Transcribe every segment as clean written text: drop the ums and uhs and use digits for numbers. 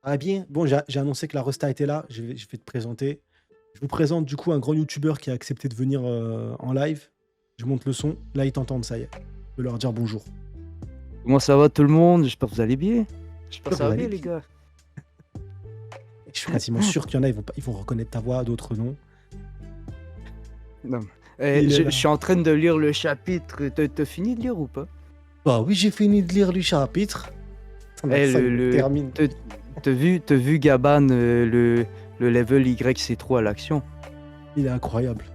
Ah bien, bon, j'ai annoncé que la resta était là, je vais te présenter. Je vous présente du coup un grand youtubeur qui a accepté de venir, en live. Je monte le son, là ils t'entendent, ça y est. Je peux leur dire bonjour. Comment ça va tout le monde? J'espère que vous allez bien. J'espère que J'espère que ça vous va allez bien les bien. gars. Je suis quasiment sûr qu'il y en a, ils vont reconnaître ta voix, d'autres non. Non. Il est Je là. suis en train de lire le chapitre. T'as fini de lire ou pas? Bah oui, j'ai fini de lire le chapitre. On a que Eh, ça, il le termine. t'as vu Gaban, le level YC3 à l'action? Il est incroyable.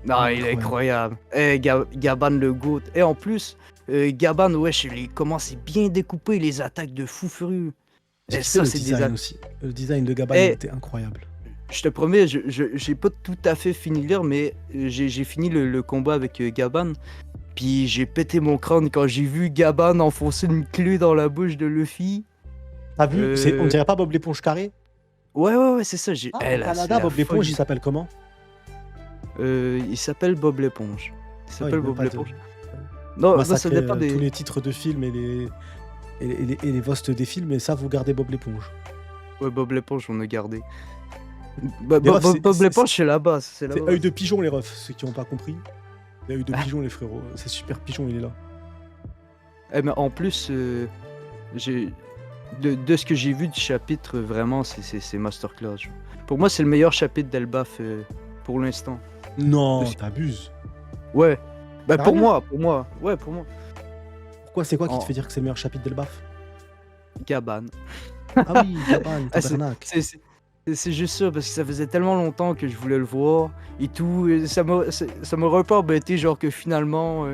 Non, il est incroyable. Eh, Gaban le GOAT. Et en plus, Gaban, wesh, comment c'est bien découpé les attaques de fou furieux. J'ai Et kiffé ça, le c'est des design attaques. aussi. Le design de Gaban, il Eh, était incroyable. je te promets, j'ai pas tout à fait fini de lire, mais j'ai fini le combat avec Gaban. Puis j'ai pété mon crâne quand j'ai vu Gaban enfoncer une clé dans la bouche de Luffy. T'as vu, on Euh, dirait pas Bob l'éponge carré? Ouais, c'est ça. Ah, Eh, au là, c'est Canada, la Bob l'éponge, il folie. s'appelle comment? Il s'appelle Bob l'éponge. Il Ah, il y a s'appelle même Bob pas de l'éponge. Non, ça massacrer dépend tous des. les titres de films et les vosts des films, et ça, vous gardez Bob l'éponge. Ouais, Bob l'éponge, on a gardé. Les refs, Bob l'éponge, c'est la base. C'est la c'est base. œil de pigeon, les refs, ceux qui n'ont pas compris. C'est œil de pigeon, les frérots. C'est super pigeon, il est là. Eh, mais en plus, j'ai de ce que j'ai vu du chapitre, vraiment, c'est masterclass. Genre. Pour moi, c'est le meilleur chapitre d'Elbaf pour l'instant. Non, De- t'abuses. Ouais. Bah, pour Sérieux? moi. Ouais, pour moi. Pourquoi, c'est quoi qui te En fait dire que c'est le meilleur chapitre d'Elbaf? Gaban. Ah oui, Gaban, Ah, tabernacle. c'est juste ça, parce que ça faisait tellement longtemps que je voulais le voir et tout. Et ça m'a un peu embêté, genre que finalement,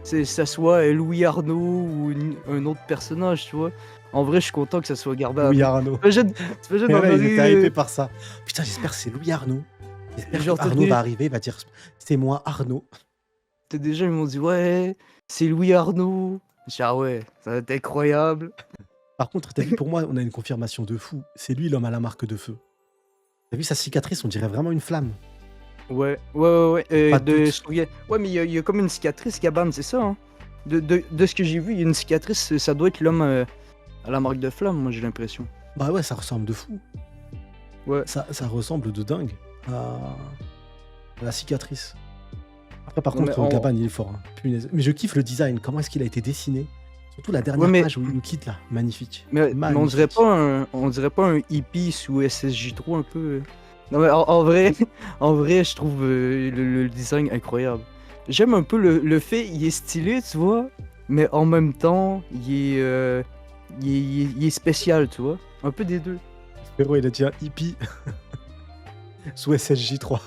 ça soit Louis Arnaud ou un autre personnage, tu vois. En vrai, je suis content que ça soit Gaban. Louis Arnaud. T'imagines Et dans là, ma ils rue, étaient hypés par ça. Putain, j'espère que c'est Louis Arnaud. J'espère genre, que Arnaud va arriver, il va dire c'est moi, Arnaud. déjà, ils m'ont dit, ouais, c'est Louis Arnaud. J'ai dit, ah ouais, ça va être incroyable. Par contre, t'as vu, pour moi, on a une confirmation de fou. C'est lui l'homme à la marque de feu. T'as vu sa cicatrice, on dirait vraiment une flamme. Ouais. Pas de doute. Ouais, mais il y a comme une cicatrice, Gaban, c'est ça, hein. De ce que j'ai vu, il y a une cicatrice, ça doit être l'homme à la marque de flamme, moi j'ai l'impression. Bah ouais, ça ressemble de fou. Ouais. Ça ressemble de dingue à la cicatrice. Après, par Non, mais contre, Gaban, il est fort. Hein. Punaise. Mais je kiffe le design. Comment est-ce qu'il a été dessiné? Surtout la dernière Ouais, mais, page où il nous quitte là. Magnifique. mais on Magnifique. dirait pas un hippie sous SSJ3 un peu. Non, mais en vrai, en vrai, je trouve le design incroyable. J'aime un peu le fait, il est stylé, tu vois, mais en même temps, il est spécial, tu vois. Un peu des deux. Frérot, il a dit un hippie sous SSJ3.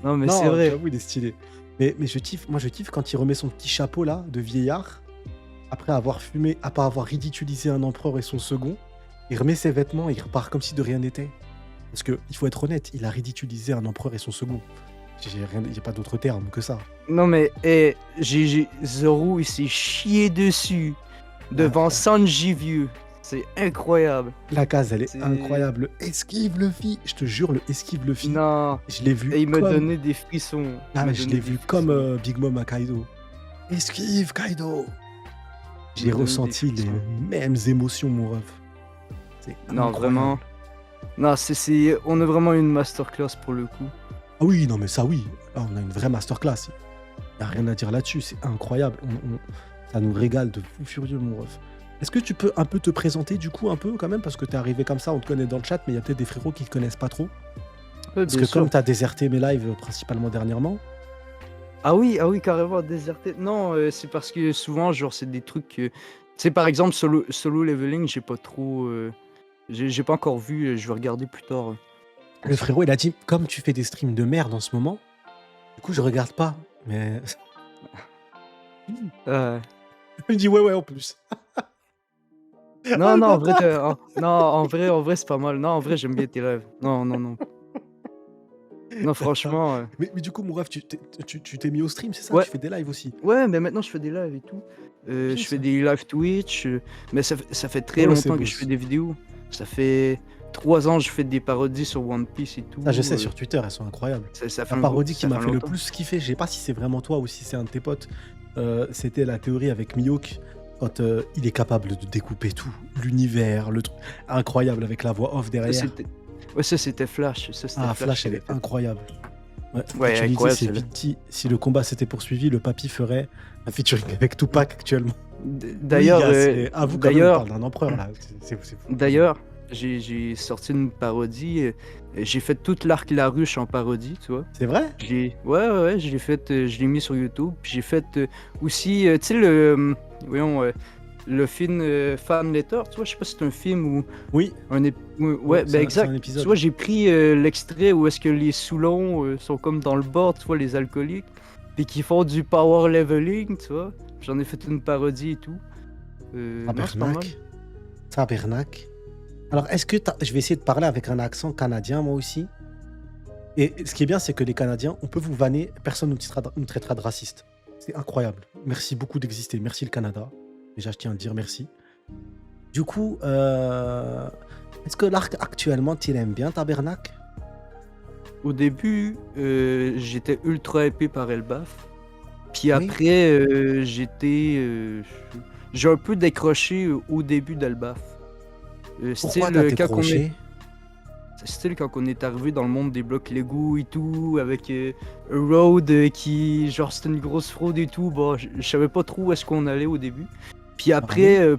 Non, mais c'est Non, vrai. j'avoue, il est stylé. Mais je kiffe, moi je kiffe quand il remet son petit chapeau là de vieillard, après avoir fumé, après avoir ridiculisé un empereur et son second, il remet ses vêtements et il repart comme si de rien n'était. Parce que il faut être honnête, il a ridiculisé un empereur et son second. J'ai pas d'autre terme que ça. Non, mais Zoro, il s'est chié dessus devant Incroyable. Sanji vieux. C'est incroyable. La case, elle est C'est- incroyable. Le esquive Luffy, je te jure, le esquive Luffy. Non, Je l'ai vu et il m'a comme. donné des frissons. Ah, Il m'a mais je donné l'ai des vu frissons. comme Big Mom à Kaido. Esquive Kaido. Il J'ai m'a donné des ressenti les frissons. mêmes émotions, mon ref. C'est Non, incroyable. vraiment. Non, on a vraiment une masterclass pour le coup. Ah oui, non mais ça oui. Là, on a une vraie masterclass. Il n'y a rien à dire là-dessus, c'est incroyable. Ça nous régale de fou furieux, mon ref. Est-ce que tu peux un peu te présenter du coup, un peu quand même, parce que t'es arrivé comme ça, on te connaît dans le chat, mais il y a peut-être des frérots qui te connaissent pas trop. Ouais, Parce bien que sûr. comme t'as déserté mes lives principalement dernièrement, Ah oui, carrément, déserté. Non, c'est parce que souvent, genre, c'est des trucs. Tu sais, par exemple, solo leveling, j'ai pas trop. J'ai pas encore vu, je vais regarder plus tard. le frérot il a dit, comme tu fais des streams de merde en ce moment, du coup je regarde pas. Mais Euh, il dit ouais en plus. Non, Oh, le non, en vrai, bâtard. non, en vrai, c'est pas mal. Non, en vrai, j'aime bien tes lives. Non. Non, franchement, Mais du coup, mon ref, tu t'es mis au stream, c'est ça? ouais, Tu fais des lives aussi? ouais, mais maintenant je fais des lives et tout. Bien Je fais ça. des lives Twitch, mais ça fait très Oh, c'est longtemps que beau. je fais des vidéos. Ça fait 3 ans que je fais des parodies sur One Piece et Ça, je tout, sais, sur Twitter, elles sont incroyables. ça fait La un gros parodie qui ça m'a fait fait le longtemps. plus kiffer, je sais pas si c'est vraiment toi ou si c'est un de tes potes, c'était la théorie avec Mihawk quand, il est capable de découper tout, l'univers, le truc incroyable avec la voix off Ça derrière. c'était ouais, ça c'était Ah, Flash Flash, qui elle avait est fait. incroyable. Ouais, et Ouais, tu disais, incroyable c'est celle-là. vite dit, si le combat s'était poursuivi, le papy ferait un featuring avec Tupac actuellement. Oui, D'ailleurs, gars, c'est avoue quand même, on parle d'ailleurs d'un empereur là, c'est fou. d'ailleurs, j'ai sorti une parodie, j'ai fait toute l'arc Laruche en parodie, tu vois? C'est vrai? Ouais, ouais, ouais, je l'ai fait, je l'ai mis sur YouTube. Puis j'ai fait, aussi, tu sais le, voyons, le film, Fan Letter, tu vois? Je sais pas si c'est un film ou Oui, un ouais, ouais, ben c'est un exact. Tu vois, épisode. j'ai pris, l'extrait où est-ce que les Soulons, sont comme dans le bord, tu vois, les alcooliques, puis qui font du power leveling, tu vois? J'en ai fait une parodie et tout. Non, c'est pas mal. Tabernacle, tabernacle. Alors, est-ce que je vais essayer de parler avec un accent canadien, moi aussi. Et ce qui est bien, c'est que les Canadiens, on peut vous vanner, personne nous traitera de raciste. C'est incroyable. Merci beaucoup d'exister. Merci le Canada. Déjà, je tiens à te dire merci. Du coup, est-ce que l'arc actuellement, tu l'aimes bien, Tabernacle? Au début, j'étais ultra épais par Elbaf. Puis Oui. après, j'ai un peu décroché, au début d'Elbaf. Pourquoi t'as Quand on est décroché? style quand on est arrivé dans le monde des blocs Lego et tout, avec, Road, qui genre c'était une grosse fraude et tout, bon, je savais pas trop où est-ce qu'on allait au début. Puis Ah oui? après,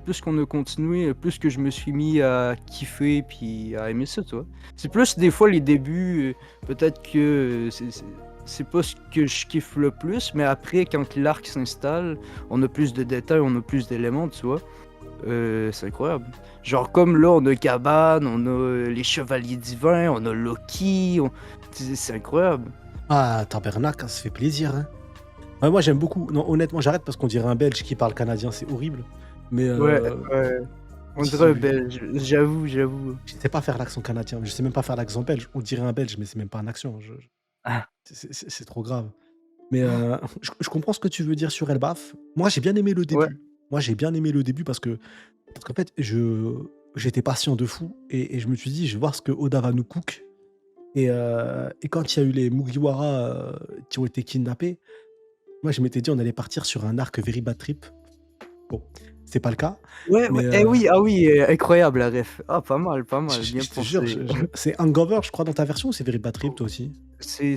plus qu'on a continué, plus que je me suis mis à kiffer puis à aimer ça, tu vois? C'est plus des fois les débuts, peut-être que, c'est pas ce que je kiffe le plus, mais après quand l'arc s'installe, on a plus de détails, on a plus d'éléments, tu vois? C'est incroyable. Genre comme là, on a Cabane, on a, les Chevaliers Divins, on a Loki, c'est incroyable. Ah, Tabernacle, ça se fait plaisir, hein. Ouais, moi, j'aime beaucoup. Non, honnêtement, j'arrête parce qu'on dirait un Belge qui parle canadien, c'est horrible. Mais Ouais, ouais, on dirait un si- belge, j'avoue, j'avoue. je sais pas faire l'accent canadien, je sais même pas faire l'accent belge. On dirait un Belge, mais c'est même pas un accent. Ah, C'est trop grave. Mais je comprends ce que tu veux dire sur Elbaf. Moi, j'ai bien aimé le ouais. début. Moi, j'ai bien aimé le début parce qu'en fait, j'étais patient de fou et je me suis dit, je vais voir ce que Oda va nous cook. Et quand il y a eu les Mugiwara qui ont été kidnappés, moi, je m'étais dit, on allait partir sur un arc Very Bad Trip. Bon, c'est pas le cas, Ouais, ouais, mais eh oui, ah oui, incroyable la ref. Ah pas mal, bien je te jure, pensé. c'est Hangover, je crois, dans ta version ou c'est Very Bad Trip, toi aussi? C'est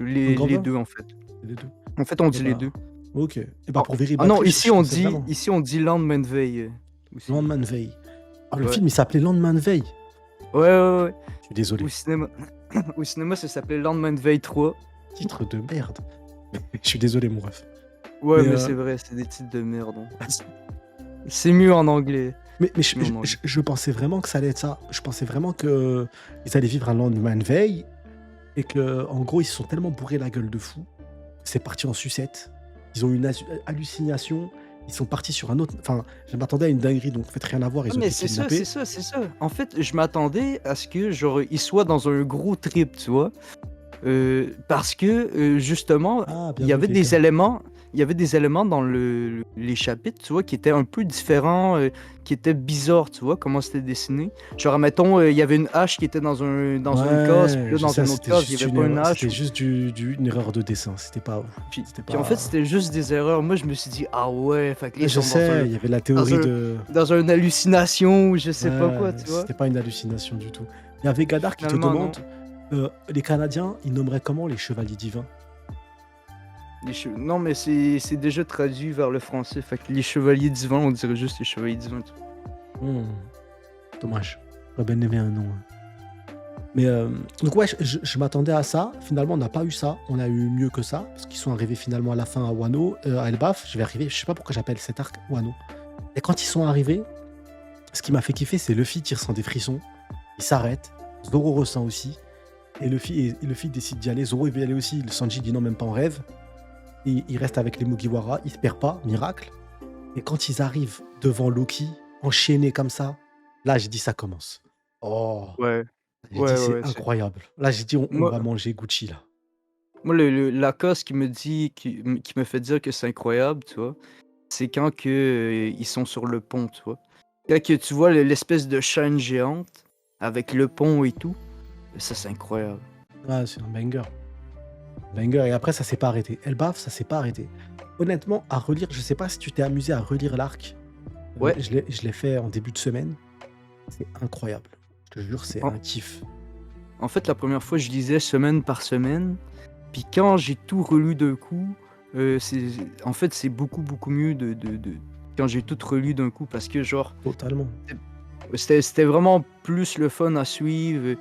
les Hangover? 2 en fait. C'est les deux. En fait, on Et dit les bah, 2. ok. Et bah, Ah pour Very ah Bad non, Trip, je pensais vraiment. ici on dit lendemain de veille, aussi. Lendemain de veille. Ah, le Ouais. film, il s'appelait Lendemain de veille. Ouais, ouais, ouais. Je suis désolé. Au cinéma au cinéma, ça s'appelait Lendemain de veille 3. Titre de merde. Je suis désolé, mon ref. Ouais, Mais, mais c'est vrai, c'est des titres de merde, hein. C'est mieux en anglais. mais C'est mieux en anglais. je pensais vraiment que ça allait être ça. Je pensais vraiment que ils allaient vivre un lendemain de veille et que, en gros, ils se sont tellement bourrés la gueule de fou. C'est parti en sucette. Ils ont eu une hallucination. Ils sont partis sur un autre. Enfin, je m'attendais à une dinguerie, donc en fait, rien à voir. Ah Ils ont mais été c'est ça, kidnappés. c'est ça. En fait, je m'attendais à ce que genre ils soient dans un gros trip, tu vois? Parce que, justement, Ah, il bien y vu, avait des Peka. éléments il y avait des éléments dans les chapitres, tu vois, qui étaient un peu différents, qui étaient bizarres, tu vois? Comment c'était dessiné. Genre, mettons, il y avait une hache qui était dans une case, puis Ouais, là, je dans sais, une autre case, il y avait pas une hache. c'était juste une erreur de dessin. C'était pas ouf. C'était Puis en fait, pas. c'était juste des erreurs. Moi, je me suis dit: «Ah ouais, fait que là, Ouais, ils je sont sais, il y avait la dans théorie un de. dans une hallucination ou je sais pas quoi», Ouais, tu vois? c'était pas une hallucination du tout. Il y avait Gadar qui te Finalement, non. demande les Canadiens, ils nommeraient comment les chevaliers divins? Non, mais c'est déjà traduit vers le français. Fait que les chevaliers divins, on dirait juste les chevaliers divins. Tu vois. Hmm, dommage. J'aurais bien aimé un nom, hein. Mais donc, ouais, je m'attendais à ça. Finalement, on n'a pas eu ça. On a eu mieux que ça. Parce qu'ils sont arrivés finalement à la fin à Wano, à Elbaf. Je vais arriver, je sais pas pourquoi j'appelle cet arc Wano. Et quand ils sont arrivés, ce qui m'a fait kiffer, c'est Luffy qui ressent des frissons. Il s'arrête. Zoro ressent aussi. Et Luffy décide d'y aller. Zoro il veut y aller aussi. Le Sanji dit non, même pas en rêve. Et il reste avec les Mugiwara. Il se perd pas, miracle. Et quand ils arrivent devant Loki, enchaînés comme ça, là, j'ai dit ça commence. Oh, Ouais. J'ai dit: Ouais, «C'est ouais, c'est incroyable». Là, j'ai dit: «On moi va manger Gucci là». moi la cause qui me fait dire que c'est incroyable, tu vois? C'est quand ils sont sur le pont, tu vois? Quand que tu vois l'espèce de chaîne géante avec le pont et tout, ça, c'est incroyable. Ah, c'est un banger. Banger et après ça s'est pas arrêté. Elbaf, ça s'est pas arrêté. Honnêtement, à relire, je sais pas si tu t'es amusé à relire l'arc. Ouais, Je l'ai fait en début de semaine. C'est incroyable. Je te jure, c'est en un kiff. en fait, la première fois, je lisais semaine par semaine, puis quand j'ai tout relu d'un coup, c'est en fait, c'est beaucoup, beaucoup mieux de quand j'ai tout relu d'un coup parce que genre, Totalement. c'était vraiment plus le fun à suivre,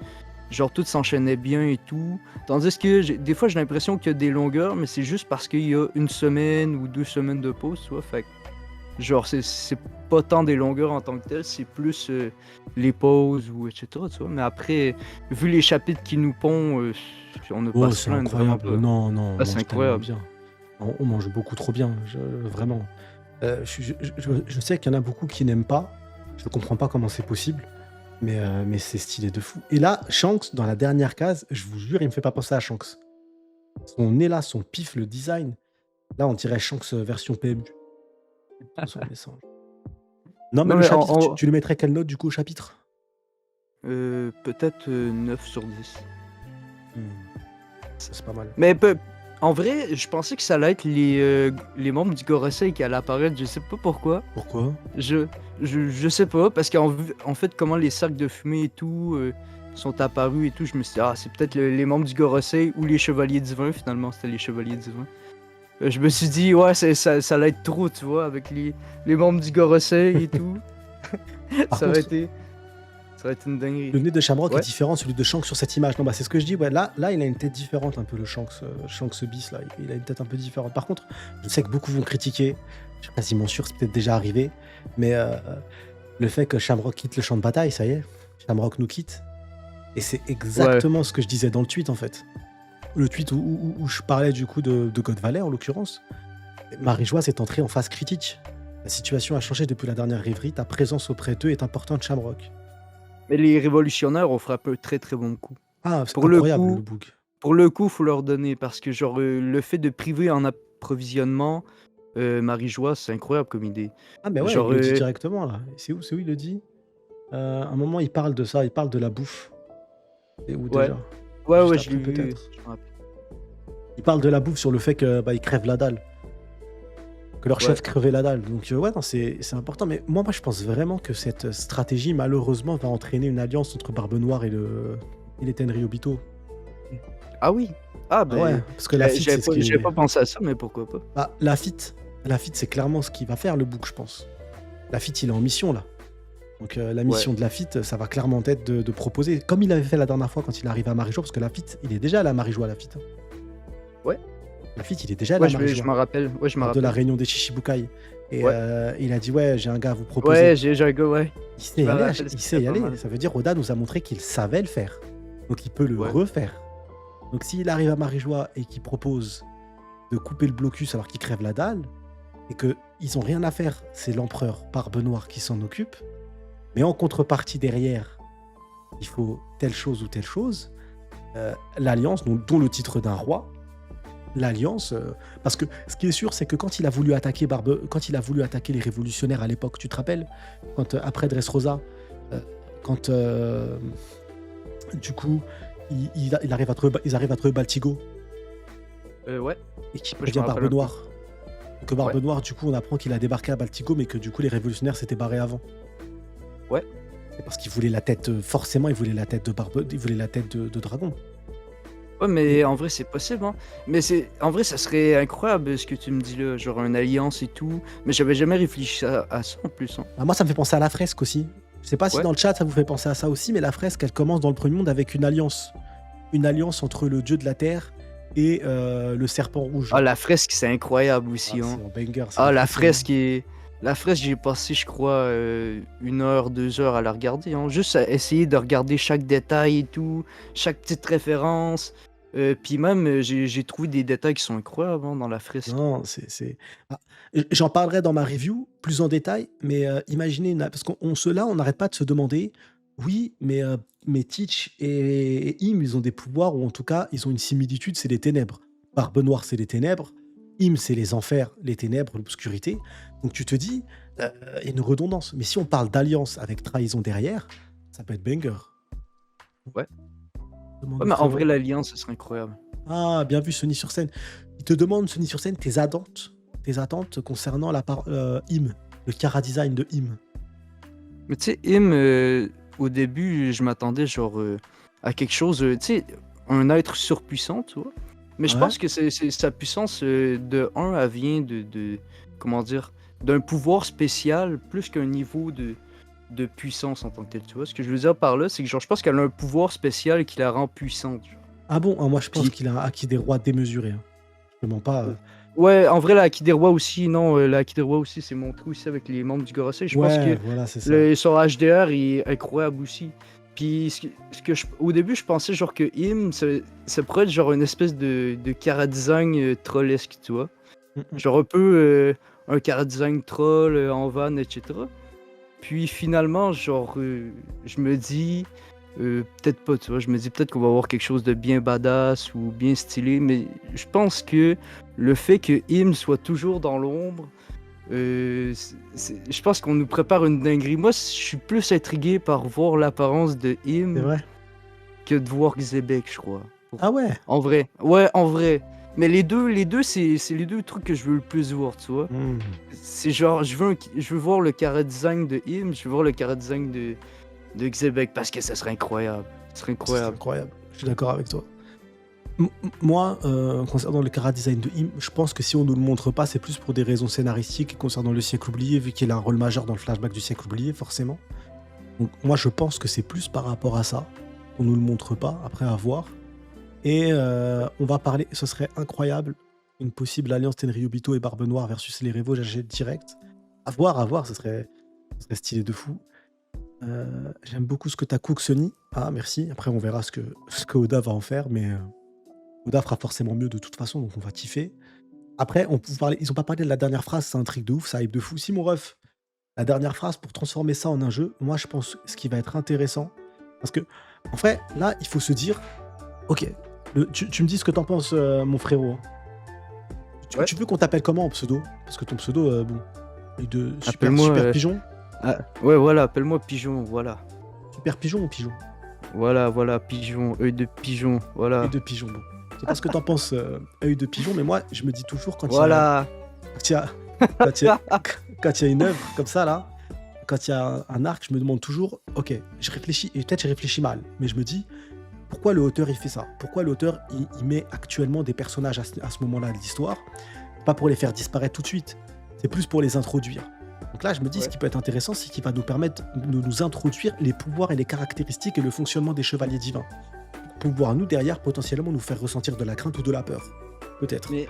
genre tout s'enchaînait bien et tout. Tandis que des fois, j'ai l'impression qu'il y a des longueurs, mais c'est juste parce qu'il y a une semaine ou 2 semaines de pause, tu vois? Fait que genre, c'est pas tant des longueurs en tant que telles, c'est plus, les pauses ou et cetera, tu vois? Mais après, vu les chapitres qui nous pond, on n'a pas à Oh, se c'est plaindre, vraiment incroyable. pas. Non, non, on Ah, c'est mange tellement incroyable. bien. On mange beaucoup trop bien, vraiment. Je sais qu'il y en a beaucoup qui n'aiment pas. Je ne comprends pas comment c'est possible, mais c'est stylé de fou. Et là, Shanks, dans la dernière case, je vous jure, il me fait pas penser à Shanks. Son nez là, son pif, le design, là, on dirait Shanks, version PMU. Son dessin. Non, mais Non, le mais chapitre, tu lui mettrais quelle note du coup au chapitre? peut-être, 9/10. Mmh, c'est pas mal. Mais en vrai, je pensais que ça allait être les membres du Gorosei qui allaient apparaître, je sais pas pourquoi. Pourquoi? Je je sais pas, parce en fait, comment les cercles de fumée et tout, sont apparus et tout, je me suis dit: «Ah, c'est peut-être les membres du Gorosei ou les chevaliers divins», finalement, c'était les chevaliers divins. Je me suis dit: «Ouais, ça allait être trop», tu vois? Avec les membres du Gorosei et tout. Par Ça aurait contre, été ça aurait été une dinguerie. le nez de Shamrock est Ouais? différent de celui de Shanks sur cette image. Non, bah, c'est ce que je dis, ouais, là, il a une tête différente un peu le Shanks bis là, il a une tête un peu différente. Par contre, je sais que beaucoup vont critiquer, je suis quasiment sûr, c'est peut-être déjà arrivé, mais le fait que Shamrock quitte le champ de bataille, ça y est, Shamrock nous quitte et c'est Ouais. exactement ce que je disais dans le tweet, en fait. Le tweet où je parlais du coup de God Valley, en l'occurrence. Marie-Joise est entrée en phase critique. La situation a changé depuis la dernière rêverie, ta présence auprès d'eux est importante, Shamrock. Mais les révolutionnaires ont frappé un très, très bon coup. Ah, c'est Pour le incroyable le coup book. pour le coup, faut leur donner parce que genre, le fait de priver en approvisionnement, Marie-Joie, c'est incroyable comme idée. Ah mais ouais, il Genre, le dit directement là. C'est où il le dit? À un moment, il parle de ça, il parle de la bouffe. C'est où ouais. déjà? Ouais, Juste ouais, je l'ai après vu, peut-être? je me rappelle. Il parle de la bouffe sur le fait que, bah, ils crèvent la dalle, que leur Ouais. chef crevait la dalle. Donc ouais, non, c'est important. Mais moi, je pense vraiment que cette stratégie, malheureusement, va entraîner une alliance entre Barbe Noire et les Tenryubito. Ah oui? Ah Ah ouais, beh, parce que Lafitte, c'est ce qui j'avais est pas pensé à ça, mais pourquoi pas? bah, Lafitte, c'est clairement ce qu'il va faire le book, je pense. Lafitte, il est en mission là. Donc la Ouais. mission de Lafitte, ça va clairement être de proposer, comme il avait fait la dernière fois quand il est arrivé à Marie-Joie, parce que Lafitte, il est déjà allé à Marie-Joie, Lafitte, hein. Ouais. Lafitte, il est déjà allé Ouais, à je Marie-Joie, m'en rappelle. Ouais, je me lors de la rappelle. réunion des Shichibukai. Et Ouais. il a dit: «Ouais, j'ai un gars à vous Ouais, proposer». j'ai un gars, ouais. Il Je sait y me aller, rappelle, il c'était sait y pas aller. mal. Ça veut dire Oda nous a montré qu'il savait le faire. Donc il peut le Ouais. refaire. Donc s'il arrive à Marie-Joie et qu'il propose de couper le blocus alors qu'il crève la dalle et qu'ils ont rien à faire, c'est l'empereur Barbe Noire qui s'en occupe, mais en contrepartie derrière, il faut telle chose ou telle chose, l'alliance, dont le titre d'un roi, l'alliance, parce que ce qui est sûr, c'est que quand il a voulu attaquer les révolutionnaires à l'époque, tu te rappelles? Quand, après Dressrosa, quand, du coup, ils arrivent à trouver Baltigo Ouais. et qui Ouais, je me prévient rappelle Barbe un peu. Noire. Que Ouais. Barbe Noire, du coup, on apprend qu'il a débarqué à Baltigo, mais que du coup, les révolutionnaires s'étaient barrés avant. Ouais. C'est parce qu'ils voulaient la tête, forcément, ils voulaient la tête ils voulaient la tête de Dragon. Ouais, Et mais en vrai, c'est possible, hein. Mais c'est en vrai, ça serait incroyable ce que tu me dis là, genre une alliance et tout. Mais j'avais jamais réfléchi à ça en plus, hein. bah, moi, ça me fait penser à la fresque aussi. Je sais pas si Ouais. dans le chat, ça vous fait penser à ça aussi, mais la fresque, elle commence dans le premier monde avec une alliance. Une alliance entre le dieu de la terre et le serpent rouge. Ah, la fresque, c'est incroyable Ah, aussi, c'est hein. un banger, c'est Ah, un classique, hein. la fresque, j'ai passé, je crois, 1 heure, 2 heures à la regarder, hein. Juste à essayer de regarder chaque détail et tout, chaque petite référence. Puis même, j'ai trouvé des détails qui sont incroyables, hein, dans la fresque. Non, ah, j'en parlerai dans ma review plus en détail, mais imaginez parce qu'on on se là, on n'arrête pas de se demander, Oui, mais Teach et Im, ils ont des pouvoirs ou en tout cas, ils ont une similitude, c'est les ténèbres. Barbe Noire, c'est les ténèbres. Im, c'est les enfers, les ténèbres, l'obscurité. Donc tu te dis, il y a une redondance. Mais si on parle d'alliance avec trahison derrière, ça peut être banger. Ouais. Demande Ouais, au mais en vrai, frérot. l'Alliance, ce serait incroyable. Ah, bien vu, Sony sur scène. Il te demande, Sony sur scène, tes attentes concernant Im, le chara design de Im. Mais tu sais, Im, au début, je m'attendais genre à quelque chose, tu sais, un être surpuissant, tu vois. Mais je Ouais. pense que sa puissance, de un, elle vient comment dire, d'un pouvoir spécial plus qu'un niveau de puissance en tant que tel, tu vois. Ce que je veux dire par là, c'est que genre, je pense qu'elle a un pouvoir spécial qui la rend puissante, genre. Ah bon? Ah, moi, je pense Puis, qu'il a acquis des rois démesurés, hein. Je te mens pas. ouais, en vrai, la Haki des Rois aussi, non, la Haki des Rois aussi, c'est montré aussi avec les membres du Gorosei. Je pense Ouais, que voilà, c'est ça. son HDR est incroyable aussi. Puis au début, je pensais genre que Im, ça pourrait être genre une espèce de chara design trollesque, tu vois. Mm, mm. Genre un peu un chara design troll en van, etc. Puis finalement, genre, je me dis, peut-être pas, tu vois, je me dis peut-être qu'on va avoir quelque chose de bien badass ou bien stylé, mais je pense que le fait que Im soit toujours dans l'ombre, je pense qu'on nous prépare une dinguerie. Moi, je suis plus intrigué par voir l'apparence de C'est Im vrai? que de voir Xebec, je crois. Ah ouais? En vrai, ouais, en vrai. Mais les deux, c'est les deux trucs que je veux le plus voir, tu vois. Hmm. C'est genre, je veux voir le carré design de Im, je veux voir le carré design de Xebec parce que ça serait incroyable. Ça serait Ça, c'est incroyable. incroyable. Je suis d'accord avec toi. Moi, concernant le chara design de Im, je pense que si on nous le montre pas, c'est plus pour des raisons scénaristiques concernant le siècle oublié, vu qu'il a un rôle majeur dans le flashback du siècle oublié, forcément. Donc moi, je pense que c'est plus par rapport à ça qu'on nous le montre pas, après avoir. Et on va parler, ce serait incroyable, une possible alliance Tenryubito et Barbe Noire versus les Revo, j'achète direct. À voir, ce serait stylé de fou. J'aime beaucoup ce que tu as cook, Sony. Ah, merci. Après, on verra ce que Oda va en faire, mais Oda fera forcément mieux de toute façon, donc on va kiffer. Après, ils ont pas parlé de la dernière phrase, c'est un truc de ouf, ça hype de fou. Si mon ref, la dernière phrase pour transformer ça en un jeu, moi je pense ce qui va être intéressant, parce que en fait, là, il faut se dire, ok, tu me dis ce que t'en penses, mon frérot, hein. Ouais. Tu veux qu'on t'appelle comment en pseudo? Parce que ton pseudo, bon, est de Appelle-moi. super pigeon, Ouais, voilà, appelle-moi Pigeon, voilà. super pigeon ou pigeon? Voilà, voilà, Pigeon, œil de pigeon, Œil voilà. de pigeon, bon. Je sais pas ce que t'en penses, œil de pigeon, mais moi, je me dis toujours Voilà. quand il y a, quand il y a, quand il y a une œuvre comme ça, là, quand il y a un arc, je me demande toujours, ok, je réfléchis, et peut-être je réfléchis mal, mais je me dis, pourquoi le auteur il fait ça? Pourquoi l'auteur il met actuellement des personnages à ce moment-là de l'histoire? Pas pour les faire disparaître tout de suite, c'est plus pour les introduire. Donc là, je me dis, ce Ouais. qui peut être intéressant, c'est qu'il va nous permettre de nous introduire les pouvoirs et les caractéristiques et le fonctionnement des chevaliers divins. Pour pouvoir, nous, derrière, potentiellement nous faire ressentir de la crainte ou de la peur. Peut-être. Mais,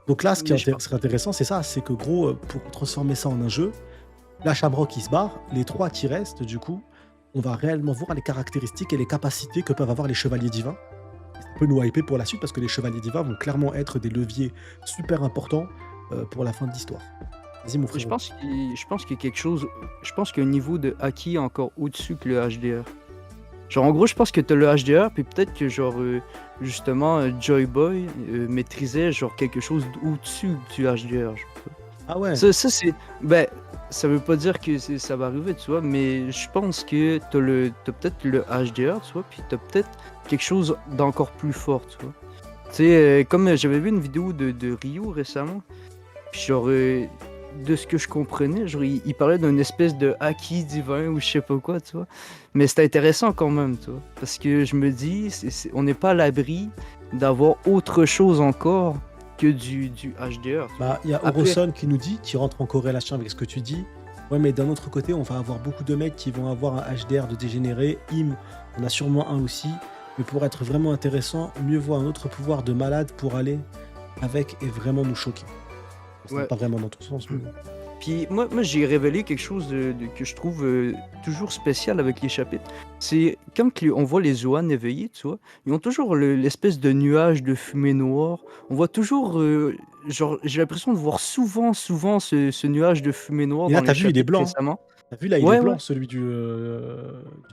Donc là, ce qui mais je pense. serait intéressant, c'est ça, c'est que gros, pour transformer ça en un jeu, là, Shamrock, il se barre, les trois qui restent, du coup, on va réellement voir les caractéristiques et les capacités que peuvent avoir les chevaliers divins. Ça peut nous hyper pour la suite, parce que les chevaliers divins vont clairement être des leviers super importants pour la fin de l'histoire. Vas-y, mon Je frérot. pense je pense qu'il y a quelque chose. Je pense qu'il y a un niveau de haki encore au-dessus que le HDR. Genre, en gros, je pense que t'as le HDR, puis peut-être que, genre, justement, Joy Boy maîtrisait, genre, quelque chose au-dessus du HDR. Ah ouais. Ça c'est. Ben, ça veut pas dire que ça va arriver, tu vois, mais je pense que t'as peut-être le HDR, tu vois, puis t'as peut-être quelque chose d'encore plus fort, tu vois. Tu sais, comme j'avais vu une vidéo de Ryu récemment, puis genre, de ce que je comprenais, genre, il parlait d'une espèce de haki divin ou je sais pas quoi, tu vois. Mais c'est intéressant quand même, tu vois. Parce que je me dis, on n'est pas à l'abri d'avoir autre chose encore que du HDR, tu vois. Bah, il y a Après, Oroson qui nous dit, qui rentre en corrélation avec ce que tu dis. Ouais, mais d'un autre côté, on va avoir beaucoup de mecs qui vont avoir un HDR de dégénéré. On a sûrement un aussi. Mais pour être vraiment intéressant, mieux vaut un autre pouvoir de malade pour aller avec et vraiment nous choquer. Ça va ouais. pas vraiment dans ton sens, mais bon. Puis moi j'ai révélé quelque chose que je trouve toujours spécial avec les chapitres. C'est quand on voit les Zoan éveillés, tu vois, ils ont toujours l'espèce de nuage de fumée noire. On voit toujours, genre, j'ai l'impression de voir souvent ce nuage de fumée noire Et là, dans les t'as vu, il est chapitres blanc, hein. récemment. T'as vu là, il est Ouais, ouais. blanc, celui du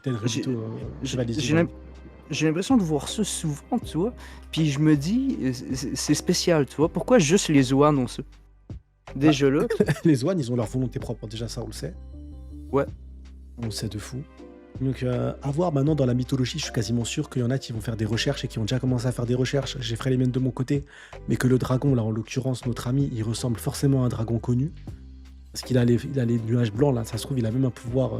Tenryubito, J'ai j'ai chevalier j'ai divin. l'im j'ai l'impression de voir ça souvent, tu vois? Puis je me dis, c'est spécial, tu vois? Pourquoi juste les Zoan ont ça? Bah, Déjà là, les Zwan, ils ont leur volonté propre, déjà ça, on le sait. ouais. On le sait de fou. Donc, à voir maintenant dans la mythologie, je suis quasiment sûr qu'il y en a qui vont faire des recherches et qui ont déjà commencé à faire des recherches. J'ai fait les miennes de mon côté, mais que le dragon, là, en l'occurrence, notre ami, il ressemble forcément à un dragon connu. Parce qu'il a les nuages blancs, là, ça se trouve, il a même un pouvoir.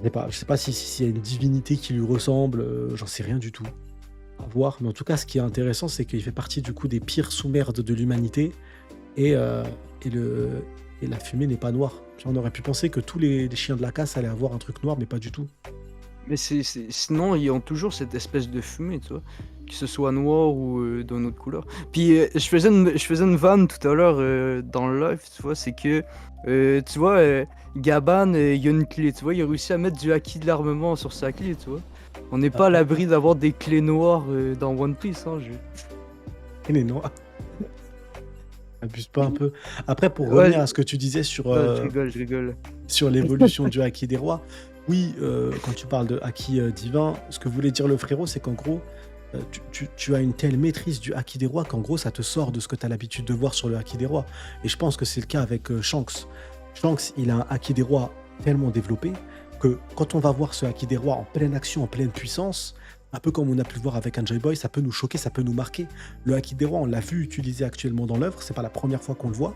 Je sais pas s'il y a une divinité qui lui ressemble, j'en sais rien du tout. À voir. Mais en tout cas, ce qui est intéressant, c'est qu'il fait partie du coup des pires sous-merdes de l'humanité. Et, et, le, et la fumée n'est pas noire. Tu vois, on aurait pu penser que tous les chiens de la casse allaient avoir un truc noir, mais pas du tout. Mais sinon, ils ont toujours cette espèce de fumée, tu vois? Que ce soit noir ou d'une autre couleur. Puis je faisais une vanne tout à l'heure dans le live, tu vois? C'est que, tu vois, Gaban, il y a une clé, tu vois? Il a réussi à mettre du haki de l'armement sur sa clé, tu vois? On n'est Ah, pas à ah, l'abri d'avoir des clés noires dans One Piece, hein. il est noir. Abuse pas un peu. Après, pour Ouais, revenir à ce que tu disais sur, ouais, je rigole, je rigole. sur l'évolution du haki des rois, oui, quand tu parles de haki divin, ce que voulait dire le frérot, c'est qu'en gros, tu as une telle maîtrise du haki des rois qu'en gros, ça te sort de ce que tu as l'habitude de voir sur le haki des rois. Et je pense que c'est le cas avec Shanks. Shanks, il a un haki des rois tellement développé que quand on va voir ce haki des rois en pleine action, en pleine puissance, un peu comme on a pu le voir avec un Boy, ça peut nous choquer, ça peut nous marquer. Le haki des rois, on l'a vu utilisé actuellement dans l'œuvre, c'est pas la première fois qu'on le voit.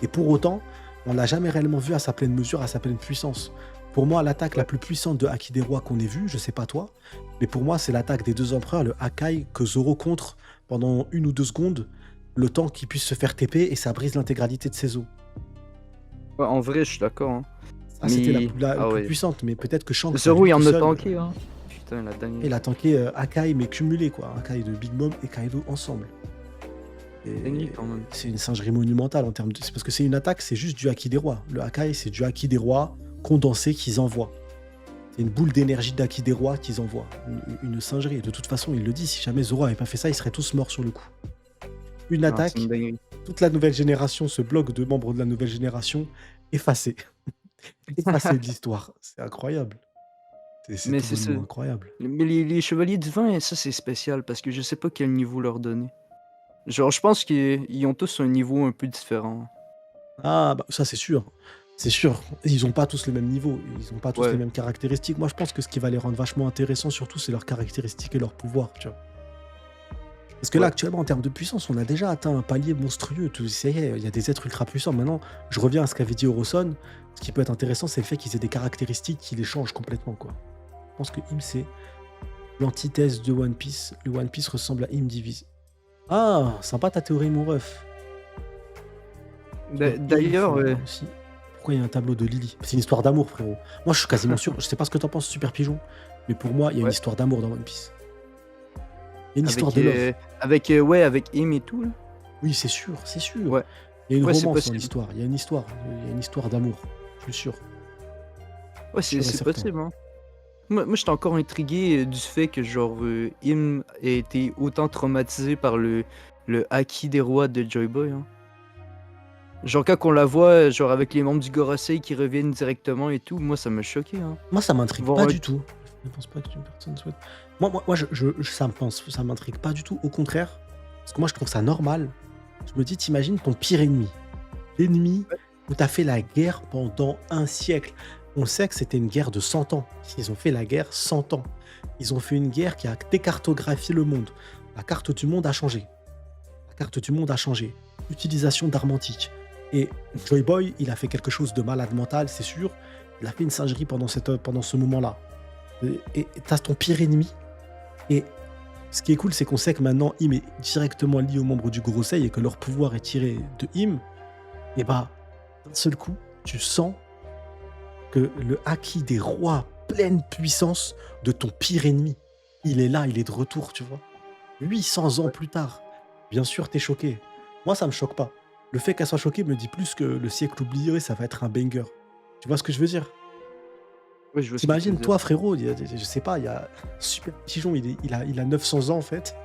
Et pour autant, on l'a jamais réellement vu à sa pleine mesure, à sa pleine puissance. Pour moi, l'attaque la Ouais. plus puissante de haki des rois qu'on ait vue, je sais pas toi, mais pour moi, c'est l'attaque des deux empereurs, le Hakai, que Zoro contre pendant 1 ou 2 secondes, le temps qu'il puisse se faire TP et ça brise l'intégralité de ses os. Ouais, en vrai, je suis d'accord, hein. Ça, c'était la Mais, plus, la ah plus ouais. puissante, mais peut-être que Shanks à Zoro, lui il tout en a seul, tanké, hein. Putain, la dinguerie. il a tanké Hakai, mais cumulé, quoi. Hakai de Big Mom et Kaido ensemble. Dinguerie Et quand même. c'est une singerie monumentale en termes de. C'est parce que c'est une attaque, c'est juste du haki des rois. Le Hakai, c'est du haki des rois condensé qu'ils envoient. C'est une boule d'énergie d'haki des rois qu'ils envoient. Une singerie. Et de toute façon, il le dit, si jamais Zoro avait pas fait ça, ils seraient tous morts sur le coup. Une Non, c'est une attaque, dinguerie. toute la nouvelle génération, ce bloc de membres de la nouvelle génération, effacé. Effacé de l'histoire. C'est incroyable. C'est Mais tout c'est ça. bonnement incroyable. Mais les chevaliers divins, ça c'est spécial parce que je sais pas quel niveau leur donner. Genre, je pense qu'ils ont tous un niveau un peu différent. Ah, bah, ça c'est sûr. C'est sûr. Ils ont pas tous le même niveau. Ils ont pas tous les Ouais, mêmes caractéristiques. Moi, je pense que ce qui va les rendre vachement intéressants, surtout, c'est leurs caractéristiques et leurs pouvoirs, tu vois. Parce que là, ouais. actuellement, en termes de puissance, on a déjà atteint un palier monstrueux. Ça y est, il y a des êtres ultra puissants. Maintenant, je reviens à ce qu'avait dit Oroson. Ce qui peut être intéressant, c'est le fait qu'ils aient des caractéristiques qui les changent complètement, quoi. Je pense que Im, c'est l'antithèse de One Piece. Le One Piece ressemble à Im Divis. Ah, sympa ta théorie, mon ref. Sur Im, D'ailleurs, faudra aussi. Pourquoi il y a un tableau de Lily? C'est une histoire d'amour, frérot. Moi, je suis quasiment sûr. Je sais pas ce que t'en penses, Super Pigeon. Mais pour moi, il y a une ouais, histoire d'amour dans One Piece. Il y a une histoire avec, de love. ouais, avec Im et tout, là. Oui, c'est sûr, c'est sûr. Ouais, Il y a une ouais, c'est romance dans possible. l'histoire. Il y a une histoire d'amour. Je suis sûr. Ouais, c'est Sûr et c'est certain. possible, hein. Moi j'étais encore intrigué du fait que, genre, Im ait été autant traumatisé par le haki des rois de Joy Boy, hein. Genre, quand on la voit, genre, avec les membres du Gorosei qui reviennent directement et tout, moi, ça m'a choqué, hein. Moi, ça m'intrigue Voir pas un du tout. Je ne pense pas qu'une personne souhaite. Moi, ça m'intrigue pas du tout. Au contraire, parce que moi, je trouve ça normal. Je me dis, t'imagines ton pire ennemi. L'ennemi où tu as fait la guerre pendant un siècle. On sait que c'était une guerre de 100 ans. Ils ont fait la guerre 100 ans. Ils ont fait une guerre qui a décartographié le monde. La carte du monde a changé. La carte du monde a changé. Utilisation d'armes antiques. Et Joy Boy, il a fait quelque chose de malade mental, c'est sûr. Il a fait une singerie pendant ce moment-là. Et tu as ton pire ennemi. Et ce qui est cool, c'est qu'on sait que maintenant, Im est directement lié aux membres du Gorosei et que leur pouvoir est tiré de Im. Et bah, d'un seul coup, tu sens que le haki des rois, pleine puissance de ton pire ennemi, il est là, il est de retour, tu vois. 800 ans plus tard. Bien sûr, t'es choqué. Moi, ça me choque pas. Le fait qu'elle soit choquée me dit plus que le siècle oublié, ça va être un banger. Tu vois ce que je veux dire? Ouais, je vois ce que tu veux T'imagines, dire. toi, frérot, je sais pas, il y a Super Pigeon, il a 900 ans en fait.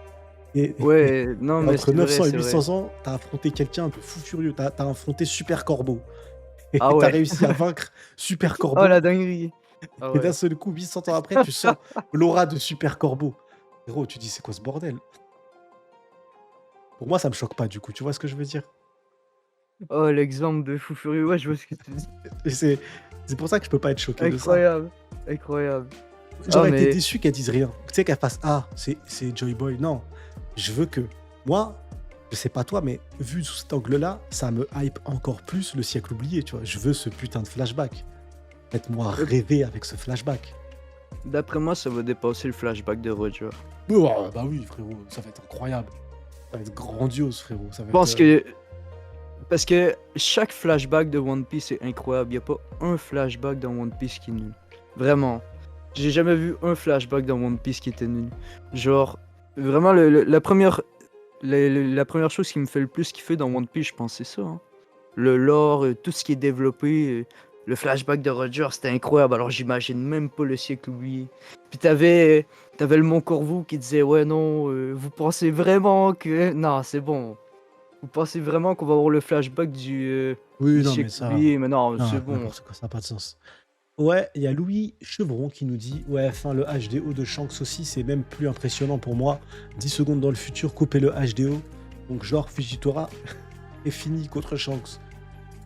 Et, Ouais, non, mais entre c'est vrai, 900 et c'est vrai. 800 ans, t'as affronté quelqu'un de fou furieux. T'as affronté Super Corbeau. Ah et tu ouais. réussi à vaincre Super Oh Corbeau la dinguerie! Ah et d'un ouais. seul coup, 800 ans après, tu sens l'aura de Super Corbeau. Gros, tu dis: «C'est quoi ce bordel?» Pour moi, ça me choque pas du coup, tu vois ce que je veux dire? Oh l'exemple de fou furieux, ouais, je vois ce que tu dis. Et c'est pour ça que je peux pas être choqué de ça. Incroyable, incroyable. Ah J'aurais été mais déçu qu'elles disent rien. Tu sais, qu'elles fassent: «Ah, c'est Joy Boy». Non, je veux que moi, je sais pas toi, mais vu sous cet angle-là, ça me hype encore plus le siècle oublié, tu vois? Je veux ce putain de flashback. Faites-moi heu, rêver avec ce flashback. d'après moi, ça va dépasser le flashback de Roger. Ouah, bah oui, frérot, ça va être incroyable. Ça va être grandiose, frérot. Ça Je va être, pense que parce que chaque flashback de One Piece est incroyable. Il y a pas un flashback dans One Piece qui est nul. Vraiment. J'ai jamais vu un flashback dans One Piece qui était nul. Genre, vraiment la première chose qui me fait le plus kiffer dans One Piece, je pense, c'est ça, hein. Le lore, tout ce qui est développé, le flashback de Roger, c'était incroyable. Alors j'imagine même pas le siècle oublié. Puis t'avais le Mont Corvo qui disait: «Ouais, non, vous pensez vraiment que non, c'est bon. Vous pensez vraiment qu'on va avoir le flashback oui, du non, mais siècle ça oublié? Mais non, c'est non, bon». n'importe quoi, ça a pas de sens. Ouais, il y a Louis Chevron qui nous dit: «Ouais, enfin, le HDO de Shanks aussi, c'est même plus impressionnant pour moi. 10 secondes dans le futur, couper le HDO. Donc genre Fujitora est fini contre Shanks».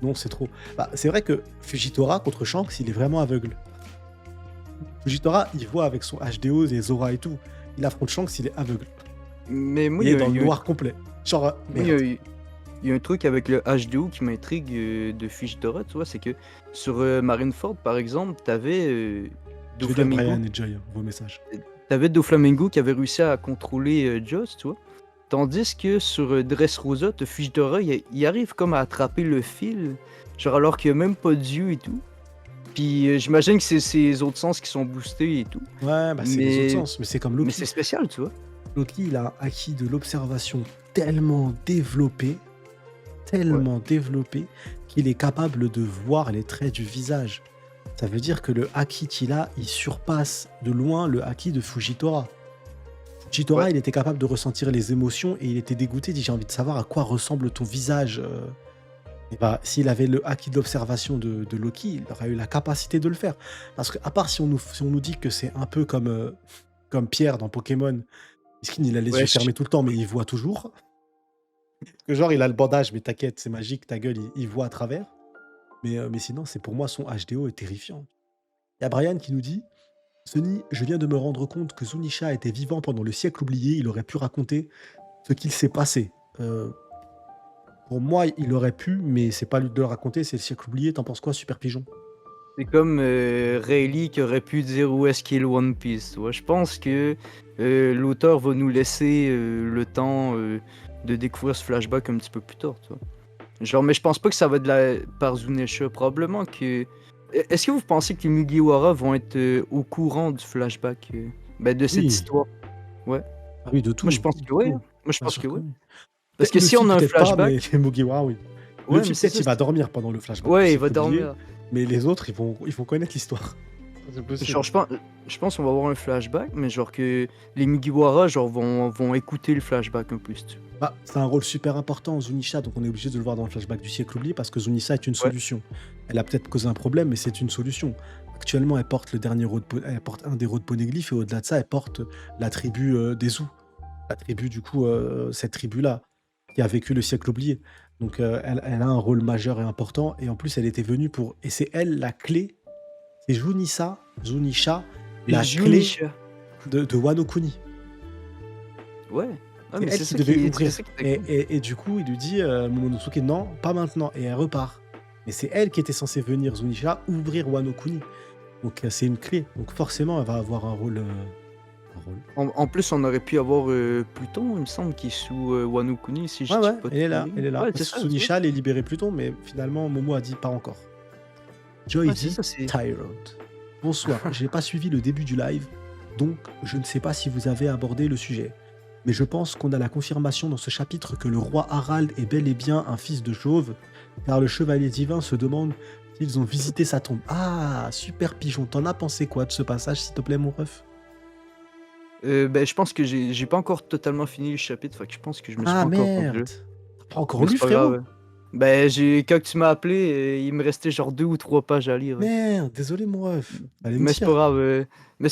Non, c'est trop. Bah, c'est vrai que Fujitora contre Shanks, il est vraiment aveugle. Fujitora, il voit avec son HDO, les auras et tout. Il affronte Shanks, il est aveugle. Mais moi, Il il y est a dans le il y a un noir complet. Genre, moi, merde. il y a un truc avec le HDO qui m'intrigue, de Fujitora, tu vois? C'est que sur, Marineford, par exemple, Je vais lire Doflamingo Brian et Joy, hein, vos messages. tu Doflamingo qui avait réussi à contrôler, Joss, tu vois? Tandis que sur, Dressrosa, tu Fujitora, il arrive comme à attraper le fil, genre alors qu'il y a même pas d'yeux et tout. Puis, j'imagine que c'est ses autres sens qui sont boostés et tout, Ouais, bah, c'est les autres mais sens, mais c'est comme mais c'est Loki. spécial, tu vois? Loki, il a acquis de l'observation tellement développée, Ouais. tellement développé qu'il est capable de voir les traits du visage. Ça veut dire que le haki qu'il a, il surpasse de loin le haki de Fujitora. Ouais. Fujitora, il était capable de ressentir les émotions et il était dégoûté. Il dit: «J'ai envie de savoir à quoi ressemble ton visage». Et bah, s'il avait le haki de l'observation de Loki, il aurait eu la capacité de le faire. Parce que, à part si on nous dit que c'est un peu comme Pierre dans Pokémon, Miskin, il a les yeux Wesh. fermés tout le temps, mais il voit toujours. Que genre, il a le bandage, mais t'inquiète, c'est magique, ta gueule, il voit à travers. Mais sinon, c'est pour moi, son HDO est terrifiant. Il y a Brian qui nous dit: «Sonny, je viens de me rendre compte que Zunisha était vivant pendant le siècle oublié, il aurait pu raconter ce qu'il s'est passé». Pour moi, il aurait pu, mais c'est pas lui de le raconter, c'est le siècle oublié. T'en penses quoi, Super Pigeon? C'est comme, Rayleigh qui aurait pu dire où est-ce qu'est le One Piece, tu vois? Je pense que, l'auteur va nous laisser, le temps, de découvrir ce flashback un petit peu plus tard, tu vois? Genre, mais je pense pas que ça va être par Zunisha. Probablement que est-ce que vous pensez que les Mugiwara vont être, au courant du flashback, de cette Oui, histoire? Ouais. ah oui, de Moi, je tout, pense de que oui, tout. hein. Moi, je Bien pense sûr que que oui. oui. Parce que si Luffy, on a un peut-être pas, mais flashback les Mugiwara, oui. ouais, Luffy, mais c'est peut-être, ça, il va dormir pendant le flashback du ouais, il va siècle oublié, dormir. mais les autres, ils vont connaître l'histoire. C'est Genre, possible. je pense qu'on va avoir un flashback, mais genre que les Mugiwara, genre, vont écouter le flashback un peu, si tu veux. Bah, c'est un rôle super important, Zunisha, donc on est obligé de le voir dans le flashback du siècle oublié parce que Zunisha est une Ouais. solution. Elle a peut-être causé un problème, mais c'est une solution. Actuellement, elle porte le dernier elle porte un des rods poneglyphes et au-delà de ça, elle porte la tribu des Zou. La tribu, du coup, cette tribu-là, qui a vécu le siècle oublié. Donc, elle a un rôle majeur et important, et en plus, elle était venue pour. Et c'est elle la clé, c'est Zunisha, la clé Junisha. de Wano Kuni. Ouais. Ah, C'est mais elle c'est qui ça devait c'est ouvrir ça qui était et cool. du coup, il lui dit, Momonosuke: «Non, pas maintenant», et elle repart. Mais c'est elle qui était censée venir, Zunisha, ouvrir Wano Kuni. Donc, c'est une clé. Donc forcément, elle va avoir un rôle. En plus, on aurait pu avoir, Pluton, il me semble, qui est sous, Wano Kuni, si je Ouais, dis ouais, pas de elle est là, conneries. elle est là. Ouais, c'est Parce que ça, tu vois? Zunisha allait libérer Pluton, mais finalement, Momo a dit: «Pas encore». Joy Ouais, c'est dit: ça, c'est «Tyrant. Bonsoir, j'ai pas suivi le début du live, donc je ne sais pas si vous avez abordé le sujet. Mais je pense qu'on a la confirmation dans ce chapitre que le roi Harald est bel et bien un fils de Jove, car le chevalier divin se demande s'ils ont visité sa tombe». Ah, super pigeon, t'en as pensé quoi de ce passage, s'il te plaît, mon ref? je pense que j'ai pas encore totalement fini le chapitre, fait que je pense que je me suis Ah pas encore rendu là. merde! Tu pas encore Mais c'est lu, pas grave, frérot? hein. Quand tu m'as appelé, il me restait genre 2 ou 3 pages à lire, hein. Merde, désolé mon ref, fallait me Mais c'est pas dire.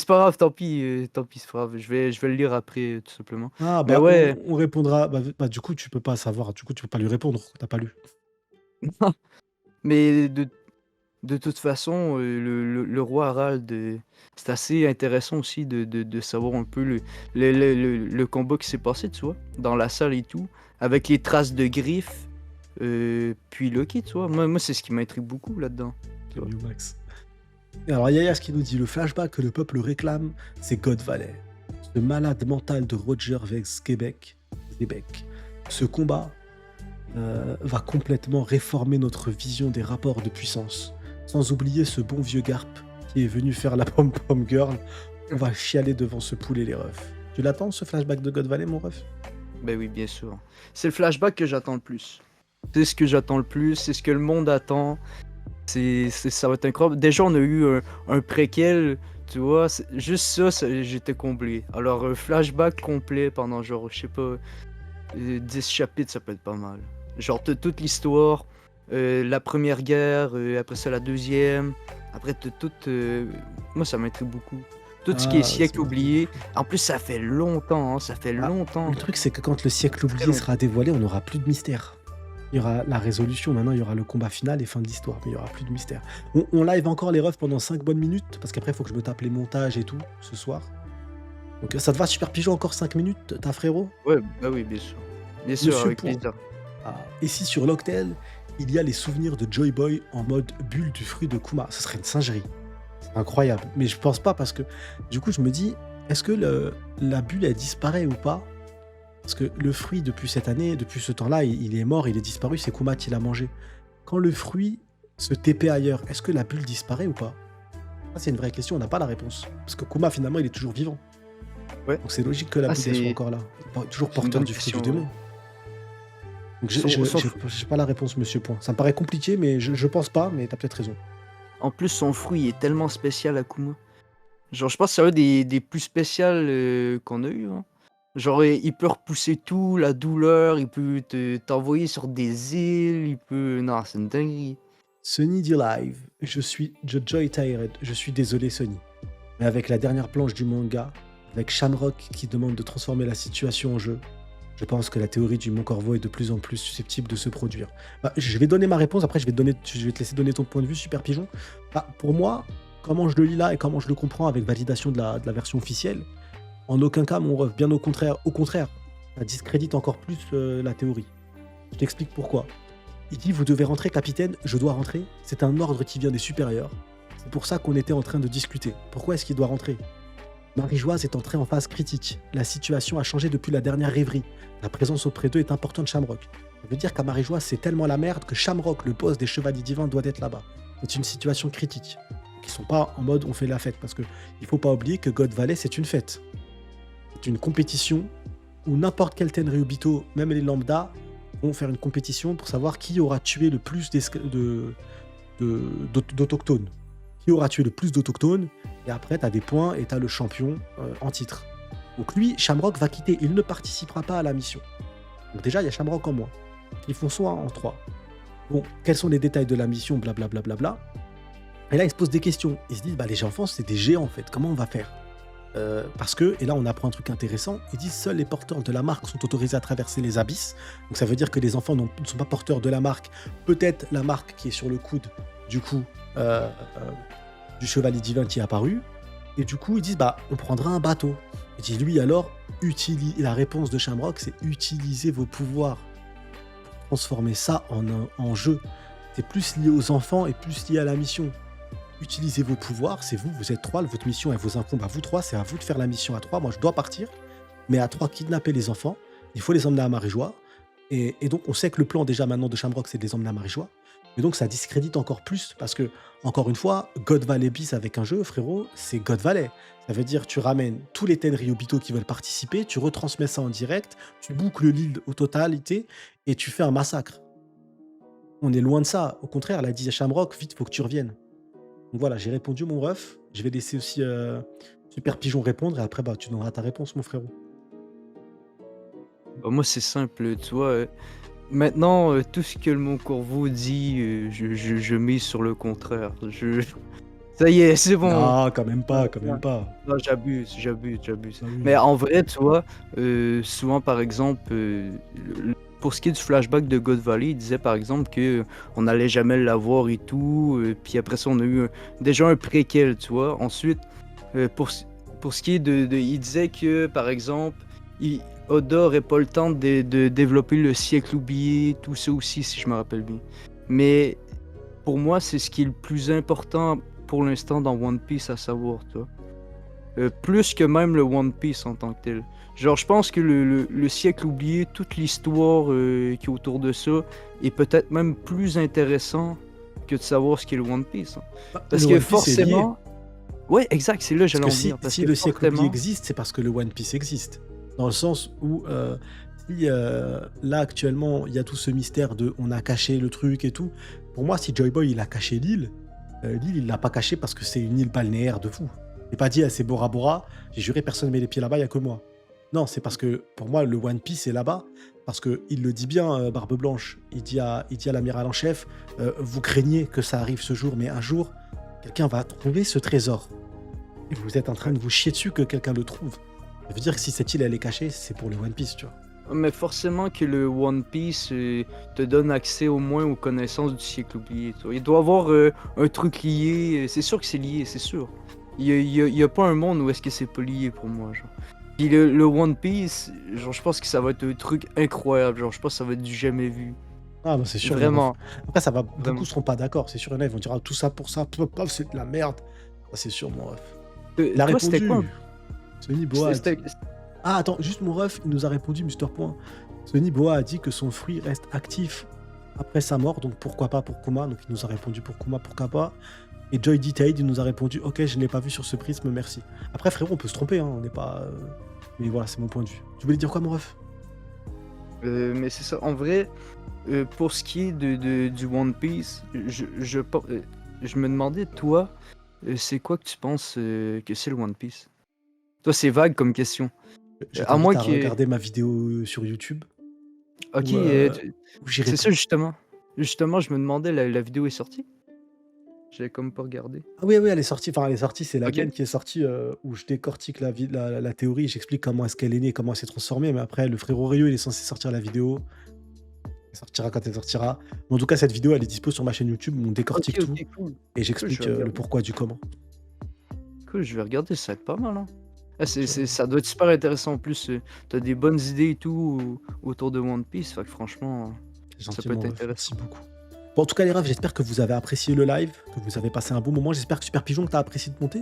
grave, tant pis, c'est pas grave. Je vais le lire après, tout simplement. Ah Mais bah, ouais, on répondra bah, du coup, tu peux pas savoir, du coup, tu peux pas lui répondre, tu pas lu. mais de toute façon, le roi Harald, c'est assez intéressant aussi de savoir un peu le combat qui s'est passé, tu vois? Dans la salle et tout, avec les traces de griffes, puis Loki, tu vois? Moi, c'est ce qui m'intrigue beaucoup là-dedans, tu Le vois? New Max. Et alors, Yaya, ce qui nous dit, le flashback que le peuple réclame, c'est God Valley. Ce malade mental de Roger Québec. Ce combat va complètement réformer notre vision des rapports de puissance. Sans oublier ce bon vieux Garp qui est venu faire la pom-pom girl. On va chialer devant ce poulet, les refs. Tu l'attends, ce flashback de God Valley, mon ref? Ben oui, bien sûr. C'est le flashback que j'attends le plus. C'est ce que j'attends le plus, c'est ce que le monde attend. Ça va être incroyable. Déjà, on a eu un préquel, tu vois, juste ça, j'étais comblé. Alors, un flashback complet pendant genre, je sais pas, 10 chapitres, ça peut être pas mal. Genre, t'as toute l'histoire, la première guerre, après ça, la deuxième. Après, t'as toute. Moi, ça m'intrigue beaucoup. Tout ce qui est Ah, siècle oublié. En plus, ça fait longtemps, hein, ça fait bah, longtemps. le truc, c'est que quand le siècle Très oublié longtemps. sera dévoilé, on n'aura plus de mystère. Il y aura la résolution, maintenant il y aura le combat final et fin de l'histoire, mais il y aura plus de mystère. On live encore les refs pendant 5 bonnes minutes, parce qu'après il faut que je me tape les montages et tout, ce soir. Donc ça te va, Super Pigeon, encore 5 minutes, ta frérot? Ouais, bah oui, bien sûr. Bien sûr, Monsieur avec Point. plaisir. Ah, et si sur Locktail, il y a les souvenirs de Joy Boy en mode bulle du fruit de Kuma, ce serait une singerie. C'est incroyable. Mais je pense pas parce que du coup je me dis, est-ce que la bulle elle disparaît ou pas? Parce que le fruit depuis cette année, depuis ce temps-là, il est mort, il est disparu, c'est Kuma qui l'a mangé. Quand le fruit se TP ailleurs, est-ce que la bulle disparaît ou pas? Ça, c'est une vraie question, on n'a pas la réponse. Parce que Kuma, finalement, il est toujours vivant. Ouais. Donc c'est logique que la Ah, bulle elle soit encore là. Il est toujours c'est une porteur bonne du fruit du question, ouais. démon. Donc Son, son j'ai pas la réponse, monsieur Point. Ça me paraît compliqué, mais je pense pas, mais t'as peut-être raison. En plus, son fruit est tellement spécial, Akuma. Genre, je pense que c'est un des plus spéciales qu'on a eu, hein. Genre, il peut repousser tout, la douleur, il peut t'envoyer sur des îles, il peut. Non, c'est une dinguerie. Sunny dit live, Joy Tired, je suis désolé Sunny. Mais avec la dernière planche du manga, avec Shamrock qui demande de transformer la situation en jeu, je pense que la théorie du Mont Corvo est de plus en plus susceptible de se produire. Bah, je vais donner ma réponse, après je vais te laisser donner ton point de vue, Super Pigeon. Bah, pour moi, comment je le lis là et comment je le comprends avec validation de la version officielle, en aucun cas, mon ref, bien au contraire, ça discrédite encore plus la théorie. Je t'explique pourquoi. Il dit, vous devez rentrer, capitaine, je dois rentrer. C'est un ordre qui vient des supérieurs. C'est pour ça qu'on était en train de discuter. Pourquoi est-ce qu'il doit rentrer? Marie-Joise est entrée en phase critique. La situation a changé depuis la dernière rêverie. La présence auprès d'eux est importante de Shamrock. Ça veut dire qu'à Marie-Joise, c'est tellement la merde que Shamrock, le boss des Chevaliers Divins, doit être là-bas. C'est une situation critique. Ils sont pas en mode on fait la fête, parce que il faut pas oublier que God Valley, c'est une fête. C'est une compétition où n'importe quel Tenryubito, même les lambda, vont faire une compétition pour savoir qui aura tué le plus d'autochtones. Qui aura tué le plus d'autochtones, et après, tu as des points et tu as le champion en titre. Donc lui, Shamrock va quitter, il ne participera pas à la mission. Donc déjà, il y a Shamrock en moins. Ils font soit en 3. Bon, quels sont les détails de la mission, blablabla. Bla, bla, bla. Et là, ils se posent des questions. Ils se disent, bah, les enfants, c'est des géants en fait, comment on va faire? Parce que, et là on apprend un truc intéressant, ils disent seuls les porteurs de la marque sont autorisés à traverser les abysses. Donc ça veut dire que les enfants ne sont pas porteurs de la marque. Peut-être la marque qui est sur le coude, du coup, du chevalier divin qui est apparu. Et du coup, ils disent, bah, on prendra un bateau. Et dit, lui, alors, la réponse de Shamrock, c'est utiliser vos pouvoirs pour transformer ça en jeu. C'est plus lié aux enfants et plus lié à la mission. Utilisez vos pouvoirs, c'est vous, vous êtes 3, votre mission elle vous incombe à vous 3, c'est à vous de faire la mission à 3, moi je dois partir, mais à 3 kidnapper les enfants, il faut les emmener à Marie-Joie, et donc on sait que le plan déjà maintenant de Shamrock c'est de les emmener à Marie-Joie, et donc ça discrédite encore plus, parce que, encore une fois, God Valley bis avec un jeu, frérot, c'est God Valley. Ça veut dire tu ramènes tous les Tenryubito qui veulent participer, tu retransmets ça en direct, tu boucles l'île au totalité, et tu fais un massacre. On est loin de ça, au contraire, elle a dit à Shamrock, vite, faut que tu reviennes. Donc voilà, j'ai répondu mon ref. Je vais laisser aussi Super Pigeon répondre et après bah, tu donneras ta réponse, mon frérot. Bah, moi, c'est simple, tu vois. Maintenant, tout ce que le Mon Corvo dit, je mise sur le contraire. Ça y est, c'est bon. Non, quand même Non, pas, quand même pas. non, j'abuse. Ah Mais oui. en vrai, tu vois, souvent, par exemple, pour ce qui est du flashback de God Valley, il disait, par exemple, que on n'allait jamais l'avoir et tout, puis après ça, on a eu déjà un préquel, tu vois? Ensuite, pour ce qui est il disait que, par exemple, il Oda aurait pas le temps de développer le siècle oublié, tout ça aussi, si je me rappelle bien. Mais pour moi, c'est ce qui est le plus important pour l'instant dans One Piece à savoir, tu vois? Plus que même le One Piece en tant que tel. Genre, je pense que le siècle oublié, toute l'histoire qui est autour de ça, est peut-être même plus intéressant que de savoir ce qu'est le One Piece, hein. Bah, Parce le que One Piece est lié. forcément... Ouais, exact, c'est là que Parce j'allais que en si, venir. Parce si que le siècle oublié forcément... existe, c'est parce que le One Piece existe. Dans le sens où, si là actuellement, il y a tout ce mystère de on a caché le truc et tout. Pour moi, si Joy Boy il a caché l'île, il l'a pas caché parce que c'est une île balnéaire de fou. Il n'est pas dit, ah, c'est Bora Bora, j'ai juré, personne ne met les pieds là-bas, il n'y a que moi. Non, c'est parce que pour moi, le One Piece est là-bas. Parce qu'il le dit bien, Barbe Blanche. Il dit à l'amiral en chef, vous craignez que ça arrive ce jour, mais un jour, quelqu'un va trouver ce trésor. Et vous êtes en train de vous chier dessus que quelqu'un le trouve. Ça veut dire que si cette île elle est cachée, c'est pour le One Piece, tu vois. Mais forcément que le One Piece te donne accès au moins aux connaissances du siècle oublié, tu vois. Il doit y avoir un truc lié, c'est sûr que c'est lié, c'est sûr. Il y a pas un monde où est-ce que c'est pas lié pour moi, genre. Puis le One Piece, genre, je pense que ça va être un truc incroyable, genre, je pense que ça va être du jamais vu. Ah, bah c'est sûr, mon ref. Vraiment, Après, ça va, beaucoup vraiment. seront pas d'accord, c'est sûr. Il y en a, ils vont dire ah, tout ça pour ça, paf, paf, c'est de la merde. Ah, c'est sûr, mon ref. Il a Toi, c'était quoi? répondu. Sonny Boa a dit. C'était- Ah, attends, juste mon ref, il nous a répondu, Mister Point. Sonny Boa a dit que son fruit reste actif après sa mort, donc pourquoi pas pour Kuma. Donc il nous a répondu pour Kuma, pourquoi pas. Et Joy Detailed, il nous a répondu ok, je ne l'ai pas vu sur ce prisme, merci. Après, frérot, on peut se tromper, hein, on n'est pas. Mais voilà, c'est mon point de vue. Tu voulais dire quoi, mon ref? Mais c'est ça, en vrai, pour ce qui est du One Piece, je me demandais, toi, c'est quoi que tu penses que c'est le One Piece? Toi, c'est vague comme question. Je À t'invite moins à que... regarder ma vidéo sur YouTube Ok, où, où j'y c'est ça réponds. justement. Justement, je me demandais, la vidéo est sortie? J'avais comme pas regardé. Ah oui, oui, elle est sortie. Enfin, elle est sortie, c'est la Ok. mienne qui est sortie où je décortique la théorie, j'explique comment est-ce qu'elle est née, comment elle s'est transformée. Mais après, le frérot Rio, il est censé sortir la vidéo. Elle sortira quand elle sortira. Mais en tout cas, cette vidéo, elle est dispo sur ma chaîne YouTube où on Ok, décortique tout ok, cool. et Cool, je j'explique vais le regarder. pourquoi du comment. Cool, je vais regarder, ça va être pas mal, hein. Ah, Tu vois. ça doit être super intéressant en plus. T'as des bonnes idées et tout autour de One Piece, fait que franchement, C'est ça gentil, peut être mon ref. Merci intéressant. beaucoup. Bon, en tout cas, les refs, j'espère que vous avez apprécié le live, que vous avez passé un bon moment. J'espère que Super Pigeon, que tu as apprécié de monter.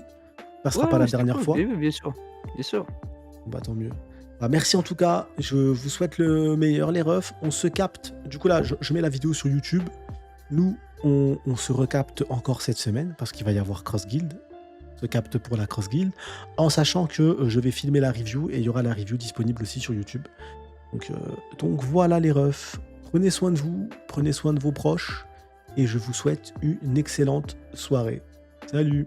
Ça sera Ouais, pas la ouais, c'était dernière cool. fois. Bien sûr. Bien sûr. Bah, tant mieux. Bah, merci en tout cas. Je vous souhaite le meilleur, les refs. On se capte. Du coup, là, je mets la vidéo sur YouTube. Nous, on se recapte encore cette semaine parce qu'il va y avoir Cross Guild. On se capte pour la Cross Guild. En sachant que je vais filmer la review et il y aura la review disponible aussi sur YouTube. Donc voilà les refs. Prenez soin de vous, prenez soin de vos proches. Et je vous souhaite une excellente soirée. Salut!